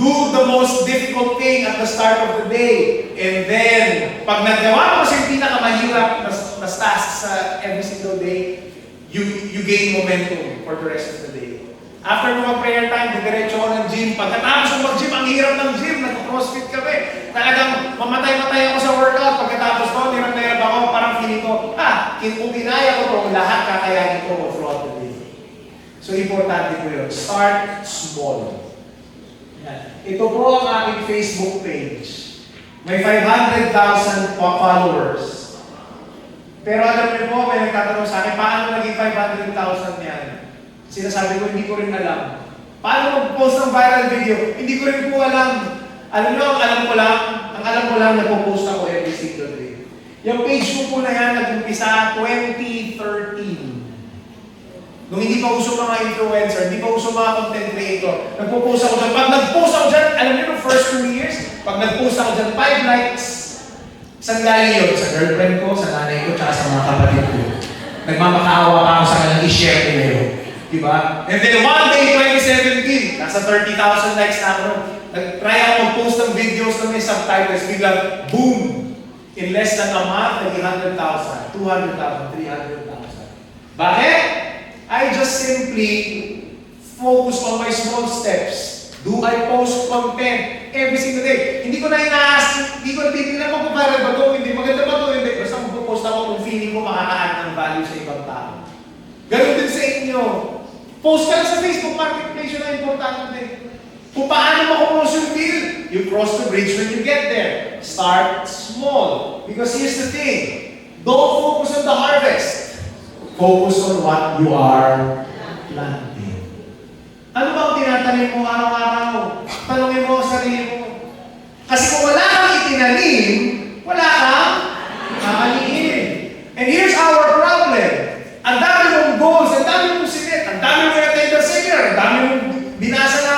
Do the most difficult thing at the start of the day. And then, pag nagawa mo sa pinakamahirap na tasks sa every single day, you gain momentum for the rest of the day. After mo mag-prayer time, diretso ako ng gym. Pagkatapos ko mag-gym, ang hirap ng gym, nag-crossfit kami. Talagang mamatay-matay ako sa workout. Pagkatapos ko, nirap ako, parang feeling ko, kung kinaya ko ito, lahat kakayanin ko throughout the day. So, importante po yun. Start small. Yan. Ito po ang aking Facebook page. May 500,000 followers. Pero alam niyo po, may nagtatanong sa akin, paano naging 500,000 yan? Sinasabi ko, hindi ko rin alam. Paano mag-post ng viral video? Hindi ko rin po alam. Alam niyo, ang alam ko lang, nagpo-post ako every single day. Yung page ko po na yan, nag-umpisa 2013. Nung hindi pa uso mga influencer, hindi pa uso mga content creator, nagpo-post ako dyan. Pag nag-post ako dyan, alam niyo, no first 2 years, pag nag-post ako dyan, 5 likes. Saan galing yun? Sa girlfriend ko, sa nanay ko, tsaka sa mga kapatid ko. Nagmamakaawa pa ako sa kanilang i-share nila yun. Diba? And then one day, 2017, nasa 30,000 likes na ako. Nag-try ako mag-post ng videos na may subtitles. Biglang, boom! In less than a month, 100,000, 200,000, 300,000. Bakit? I just simply focus on my small steps. Do I post content every single day? Hindi ko na ina-ask, hindi ko na titignan mo kung para ba ito, hindi maganda ba ito, hindi. Basta magpo-post ako kung feeling ko makaka-add ng value sa ibang tao. Ganun din sa inyo. Post ka lang sa Facebook Marketplace, yun ang importante. Kung paano makupost yung deal, you cross the bridge when you get there. Start small. Because here's the thing, don't focus on the harvest. Focus on what you are planting. Ano ba ang tinatanim mo araw-araw? Tanungin mo sa sarili mo. Kasi kung wala kang itinanim, wala kang kakaliin. And here's our problem. Ang dami mong goals, ang dami mong sinet, ang dami mong attend the seminar, ang dami mong binasa na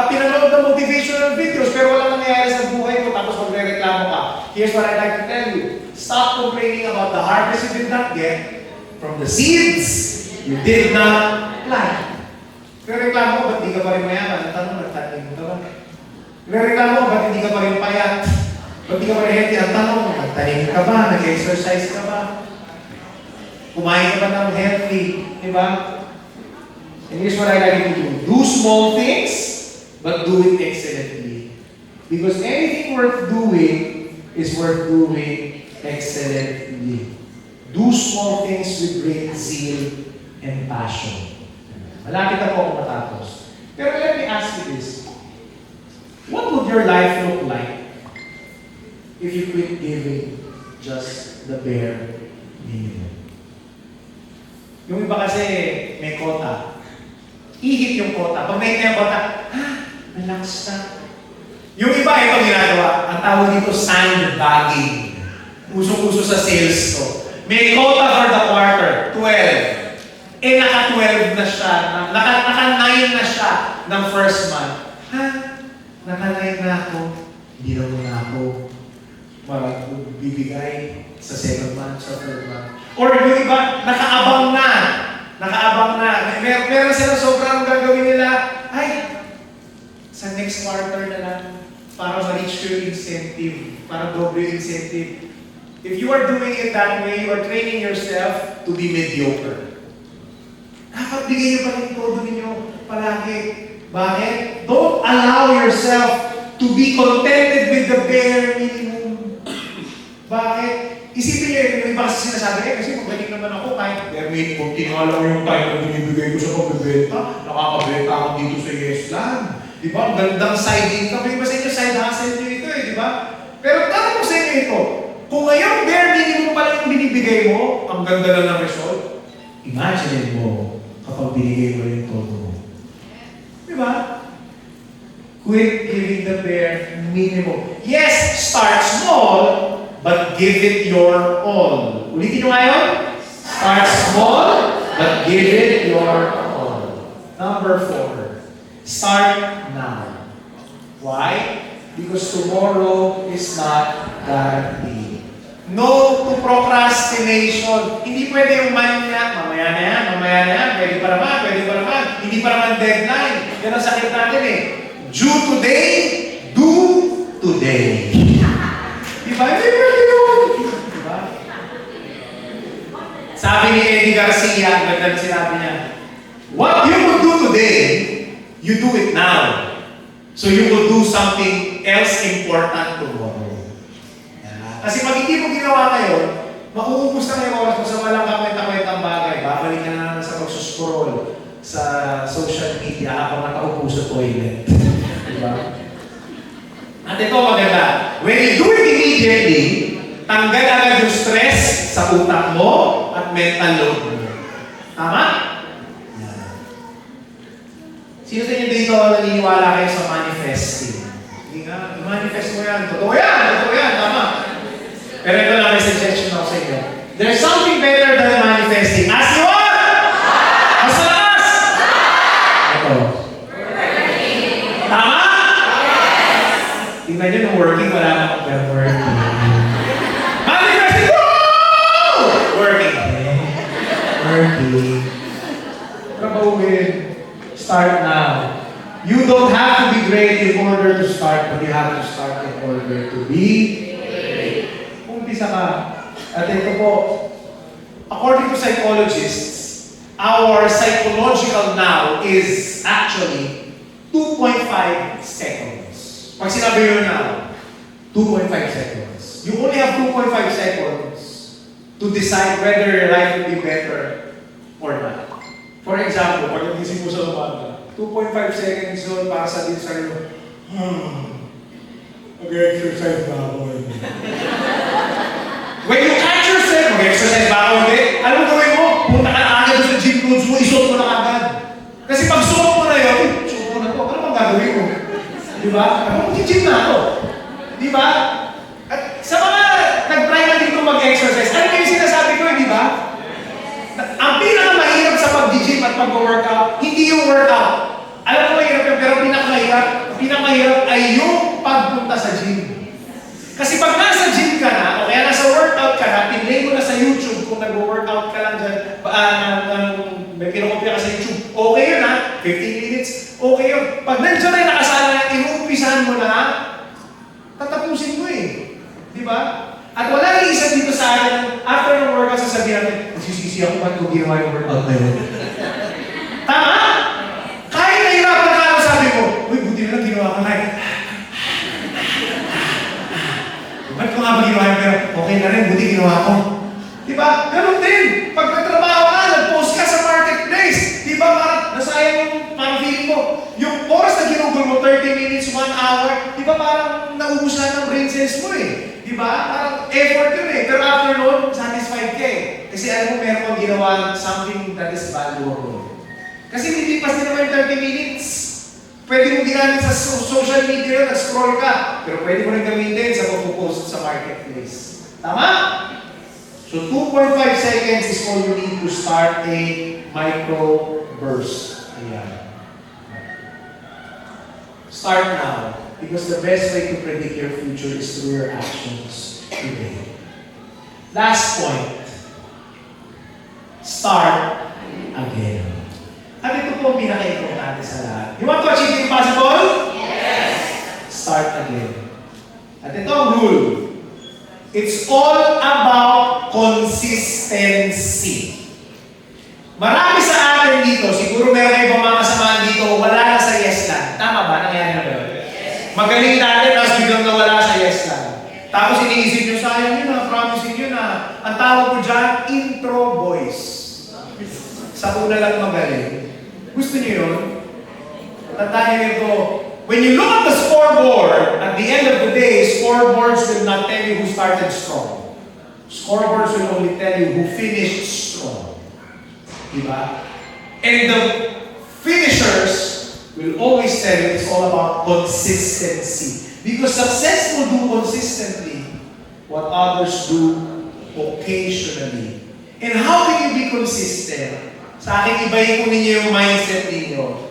pinanood na motivational videos, pero walang nangyayari sa buhay mo, tapos magre-reklamo ka. Here's what I'd like to tell you. Stop complaining about the harvest you did not get from the seeds you did not plant. Reklamo ko, ba't di ka pa rin mayaman? Ang tanong, nagtanim mo ka ba? Reklamo ko, ba't hindi ka pa rin payat? Ba't di ka pa rin healthy? Ang tanong, nagtanim ka ba? Nag-exercise ka ba? Kumain ka ba ng healthy? Diba? And here's what I like to do. Do small things, but do it excellently. Because anything worth doing is worth doing excellently. Do small things with great zeal and passion. Malapit na po ako matapos. Pero let me ask you this. What would your life look like if you quit giving just the bare minimum? Yung iba kasi may quota. I-hit yung quota. Pag may yung quota, relax na. Yung iba, ibang ginagawa. Ang tawag dito, sandbagging. Usong-uso sa sales to. May quota for the quarter, 12. Naka-12 na siya, naka-9 na siya ng first month. Naka-9 na ako, hindi na muna ako bibigay sa second month, sa third month. Or yung iba, nakaabang na. Meron silang sobrang gagawin nila, sa next quarter na lang, para ma-reach yung incentive, para doble yung incentive. If you are doing it that way, you are training yourself to be mediocre. Dapat bigay niyo pa rin todo ninyo palagi. Bakit? Don't allow yourself to be contented with the bare minimum. Bakit? Isipin niyo, yung iba kasi sinasabi, kasi magaling naman ako kahit bare minimum, tinala mo yung time na binibigay ko sa pagbibenta, nakakabenta ako dito sa Yesland. Diba? Ang gandang side income. Yung iba sa inyo, side hustle nyo ito diba? Pero tanong ko sa inyo ito, kung ngayon bare minimum pa lang yung binibigay mo, ang ganda lang ng result, imagine mo, kapag binigay mo yung todo mo. Diba? Quit giving the bare minimum. Yes, start small, but give it your all. Ulitin nyo ngayon? Start small, but give it your all. Number 4, start now. Why? Because tomorrow is not guaranteed. No to procrastination. Hindi pwede yung mamaya na yan, pwede pa naman, hindi pa naman deadline. Yan ang sakit natin eh. Due today, do today. Diba? Diba? Sabi ni Eddie Garcia, ganda sinabi niya, what you will do today, you do it now. So you will do something else important tomorrow. Kasi pag hindi mo ginawa ngayon, makuubos na yung oras mo sa walang kakwenta-kwentang bagay. Babalik ka na sa pagsuscroll sa social media habang nakaupo sa toilet. Diba? At ito maganda. When you do it immediately, tanggal agad yung stress sa utak mo at mental load mo. Tama? Yan. Sino sa inyo dito naniniwala kayo sa manifesting? Hindi nga, i-manifest mo yan. Totoo yan, tama. Pero ito lang may suggestion ako sa inyo. There's something better than manifesting. Ask you what? Mas malakas! Ito. Tama? Tingnan nyo nung working, wala na akong working. Manifesting! Woo! Working. Trabahuin. Start now. You don't have to be great in order to start, but you have to start in order to be umpisa ka. At ito po, according to psychologists, our psychological now is actually 2.5 seconds. Pag sinabi nyo now, 2.5 seconds. You only have 2.5 seconds to decide whether your life will be better or not. For example, pag nagising mo sa umaga, 2.5 seconds yun para sabihin sa'yo, mag-exercise ba ako? When you catch yourself, mag-exercise ba ako? Alam mo gawin mo? Punta ka na agad sa gym clothes mo, isuot mo na agad. Kasi pag suot mo na yun, suot mo na to, ano bang gagawin mo? Di ba? Mag-gym na ako. Di ba? At sa mga nag-try na dito mag-exercise, ano yung sinasabi ko, di ba? Ang pinakamahirap sa pag-gym at pag-workout, hindi yung workout. Alam mo mahirap yun, pero pinakamahirap ay yung pagpunta sa gym. Kasi pag nasa gym ka na, o kaya nasa workout ka na, pinlay mo na sa YouTube kung nag-workout ka lang dyan, may pinakopya ka sa YouTube, okay yun ha, 15 minutes, okay yun. Pag nandiyan na nakasala na, inuumpisahan mo na, tatapusin mo eh. Di ba? At wala yung isa dito sa akin, after ng workout, sasabihin natin, nagsisisi ako ba't kung ginawa yung workout na yun? Tama? Kahit nahirapan ka ako, sabi mo, uy, buti na lang ginawa ka na eh. Ba't ko nga ba ginawa yun? Pero okay na rin, buti ginawa ko. Diba? Ganun din. Pag nagtrabaho ka, nag-post ka sa marketplace. Diba? Nasayang yung parang feeling mo. Yung oras na ginugol mo, 30 minutes, 1 hour, diba parang naubusan ng brain cells mo eh. Diba? Parang effort yun eh. Pero after noon, satisfied ka eh. Kasi alam mo, meron kang ginawa something that is valuable. Kasi nilipas din naman yung 30 minutes. Pwede mo ginamit sa social media, nag-scroll ka. Pero pwede mo rin gamitin sa pag-post sa marketplace. Tama? So 2.5 seconds is all you need to start a micro-burst. Ayan. Start now. Because the best way to predict your future is through your actions today. Last point. Start again. At ito po ang pinaka-importante sa lahat. You want to achieve the impossible? Yes! Start again. At ito ang rule. It's all about consistency. Marami sa atin dito, siguro meron kayo ibang mga kasamahan dito, wala na sa yes lang. Tama ba? Nangyari na ba yun? Yes. Magaling natin, tapos biglang nawala sa yes lang. Tapos iniisip nyo, sayang yun na, promising yun na. Ang tawag ko dyan, intro voice. Sa una lang magaling. Gusto niyo yun? Tandaan niyo ito. When you look at the scoreboard, at the end of the day, scoreboards will not tell you who started strong. Scoreboards will only tell you who finished strong. Diba? And the finishers will always tell you it's all about consistency. Because successful do consistently what others do occasionally. And how can you be consistent? Sa akin, ibahin ko ninyo yung mindset ninyo.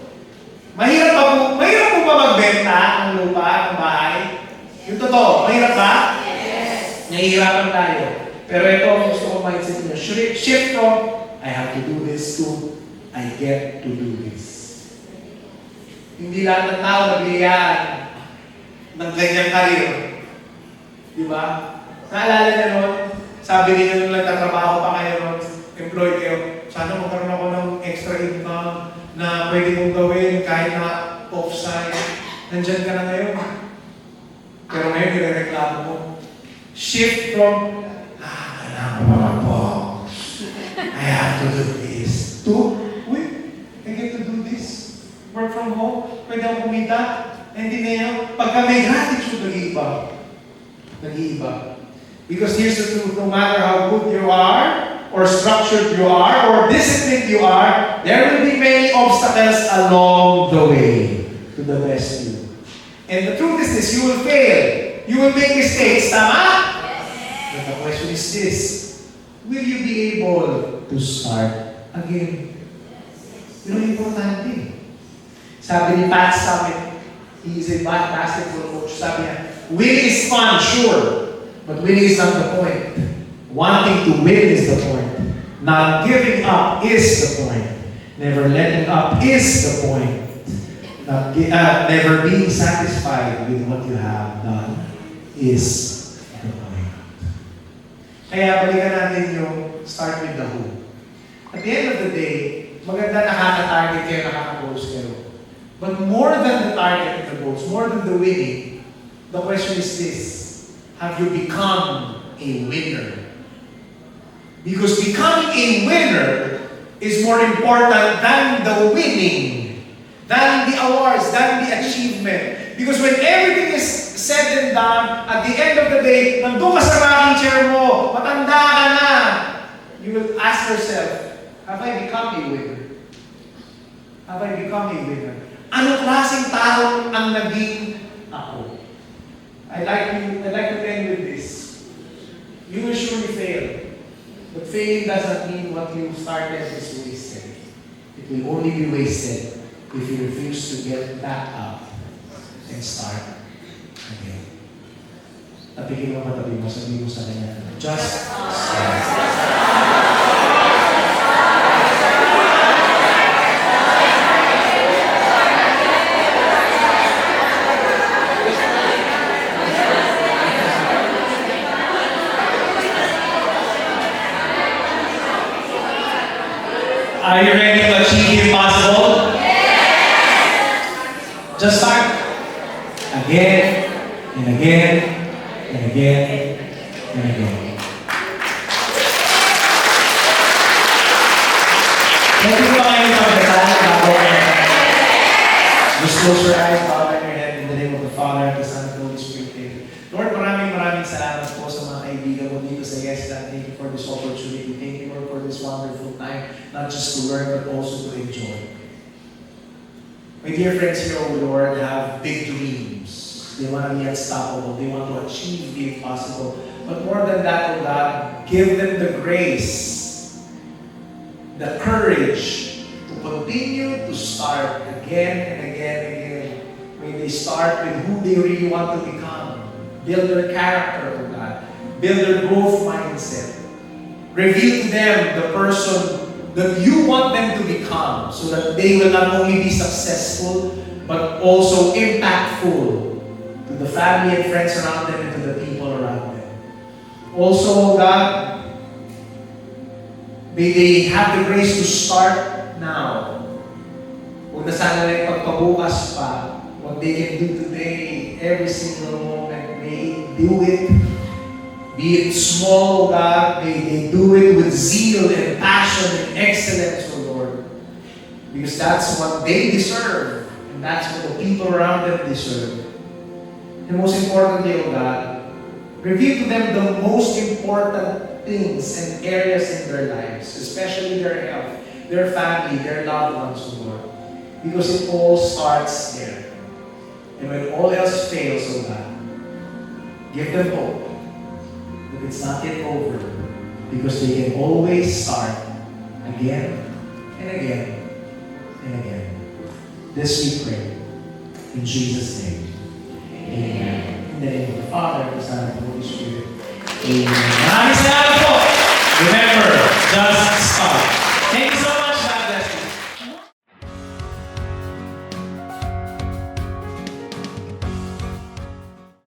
Mahirap po ba magbenta ng lupa, ng bahay? Yung totoo, mahirap ba? Yes. Nahihirapan tayo. Pero ito ang gusto kong mindset ninyo. Shift from, I have to do this to, I get to do this. Hindi lahat ng tao nagbigyan ng ganyang karir. Di ba? Naalala niyo nun? Sabi niyo nung nagtatrabaho pa kayo nun, employed kayo, sana magkaroon ako ng extra income na pwede mong gawin kahit na off-site. Nandyan ka na ngayon. Pero ngayon, nirereklamo mo. Shift from, kailangan ko mag-box. I have to do this. To, uy, I get to do this. Work from home. Pwede akong kumita. Hindi na yan. Pagka may gratitude, nag-iiba. Nag-iiba. Because here's the truth, no matter how good you are, or structured you are, or disciplined you are, there will be many obstacles along the way to the best you. And the truth is this, you will fail. You will make mistakes, tama? Yes. But the question is this, will you be able to start again? Yun ang importante. Sabi ni Pat Summit, he is a basketball coach, sabi niya, winning is fun, sure, but winning is not the point. Wanting to win is the point. Not giving up is the point. Never letting up is the point. Never being satisfied with what you have done is the point. Kaya balikan natin yung start with the who. At the end of the day, maganda nakaka-target kayo, nakaka-goals kayo. But more than the target and the goals, more than the winning, the question is this: have you become a winner? Because becoming a winner is more important than the winning, than the awards, than the achievement. Because when everything is said and done, at the end of the day, nandun ka sa rocking chair mo, matanda ka na, you will ask yourself, have I become a winner? Have I become a winner? Anong klaseng tao ang naging ako? I'd like to end with this. You will surely fail. But failing doesn't mean what you started is wasted. It will only be wasted if you refuse to get back up and start again. Tapikin mo matabi mo, sabihin mo sa kanya, just start. Are you ready to achieve the impossible? Yes! Just start. Again, and again, and again, and again. Pwede ba kayo magdasal bago? Just close your eyes, bow your head in the name of the Father, the Son, and the Holy Spirit. Lord, maraming salamat po sa mga kaibigan mo dito sa YesLand. Thank you for this opportunity. Thank you, Lord, for this wonderful time, not just to learn, but also to enjoy. My dear friends here, oh Lord, have big dreams. They want to be unstoppable. They want to achieve the impossible. But more than that, oh God, give them the grace, the courage to continue to start again and again and again. When they start with who they really want to become. Build their character, oh God. Build their growth mindset. Reveal to them the person that you want them to become so that they will not only be successful but also impactful to the family and friends around them and to the people around them. Also, God, may they have the grace to start now. Huwag na sana na pagpabukas pa. What they can do today, every single moment, may do it. Be it small, God, may they do it with zeal and passion and excellence, O Lord. Because that's what they deserve. And that's what the people around them deserve. And most importantly, O God, reveal to them the most important things and areas in their lives, especially their health, their family, their loved ones, O Lord. Because it all starts there. And when all else fails, O God, give them hope that it's not yet over, because they can always start again and again and again. This we pray in Jesus' name. Amen. In the name of the Father, the Son, and the Holy Spirit. Amen.